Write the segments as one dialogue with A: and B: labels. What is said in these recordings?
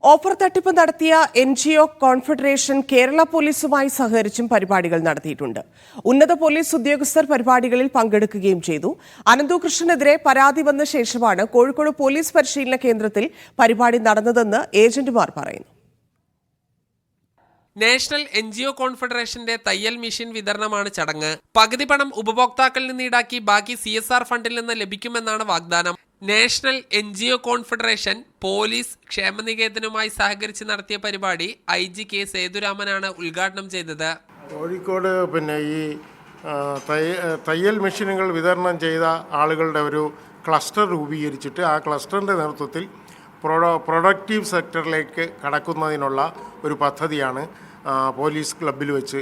A: Offer തട്ടിപ്പ് നടത്തിയ NGO confederation Kerala പോലീസുമായി സഹകരിച്ചും പരിപാടികൾ നടത്തിയിട്ടുണ്ട്. ഉന്നത പോലീസ് ഉദ്യോഗസ്ഥർ പരിപാടികളിൽ പങ്കെടുക്കുകയും ചെയ്തു. അനന്തകൃഷ്ണനെതിരെ പരാതി വന്ന ശേഷമാണ് കോഴിക്കോട് പോലീസ് പരിശീലന കേന്ദ്രത്തിൽ പരിപാടി നടന്നതെന്ന് ഏജന്റുമാർ പറയുന്നു.
B: നാഷണൽ NGO കോൺഫെഡറേഷന്റെ തയ്യൽ മെഷീൻ വിതരണമാണ് ചടങ്ങ്. പകുതി പണം ഉപഭോക്താക്കളിൽ നിന്ന് ഈടാക്കി ബാക്കി CSR ഫണ്ടിൽ നിന്ന് ലഭിക്കുമെന്നാണ് വാഗ്ദാനം. നാഷണൽ NGO കോൺഫെഡറേഷൻ പോലീസ് ക്ഷേമനികേതനുമായി സഹകരിച്ച് നടത്തിയ പരിപാടി IG K സേതുരാമനാണ് ഉദ്ഘാടനം ചെയ്തത്.
C: കോഴിക്കോട് ഈ തയ്യൽ മെഷീനുകൾ വിതരണം ചെയ്ത ആളുകളുടെ ഒരു ക്ലസ്റ്റർ രൂപീകരിച്ചിട്ട് ആ ക്ലസ്റ്ററിൻ്റെ നേതൃത്വത്തിൽ പ്രൊഡക്റ്റീവ് സെക്ടറിലേക്ക് കടക്കുന്നതിനുള്ള ഒരു പദ്ധതിയാണ് പോലീസ് ക്ലബ്ബിൽ വെച്ച്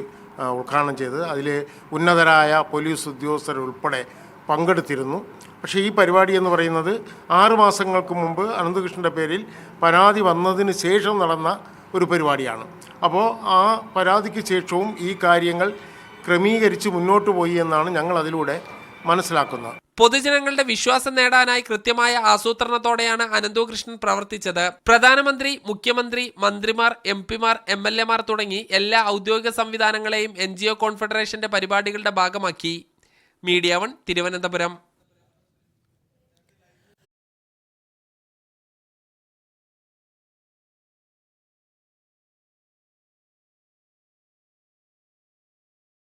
C: ഉദ്ഘാടനം ചെയ്തത്. അതിൽ ഉന്നതരായ പോലീസ് ഉദ്യോഗസ്ഥരുൾപ്പെടെ പങ്കെടുത്തിരുന്നു. പക്ഷേ ഈ പരിപാടി എന്ന് പറയുന്നത് 6 മാസങ്ങൾക്ക് മുമ്പ് അനന്തകൃഷ്ണൻ്റെ പേരിൽ പരാതി വന്നതിന് ശേഷം നടന്ന ഒരു പരിപാടിയാണ്. അപ്പോൾ ആ പരാതിക്ക് ശേഷവും ഈ കാര്യങ്ങൾ ക്രമീകരിച്ച് മുന്നോട്ട് പോയി എന്നാണ് ഞങ്ങൾ അതിലൂടെ മനസ്സിലാക്കുന്നത്.
B: പൊതുജനങ്ങളുടെ വിശ്വാസം നേടാനായി കൃത്യമായ ആസൂത്രണത്തോടെയാണ് അനന്തകൃഷ്ണൻ പ്രവർത്തിച്ചത്. പ്രധാനമന്ത്രി, മുഖ്യമന്ത്രി, മന്ത്രിമാർ, MP മാർ, MLA മാർ തുടങ്ങി എല്ലാ ഔദ്യോഗിക സംവിധാനങ്ങളെയും NGO കോൺഫെഡറേഷന്റെ പരിപാടികളുടെ ഭാഗമാക്കി. മീഡിയ 1 തിരുവനന്തപുരം.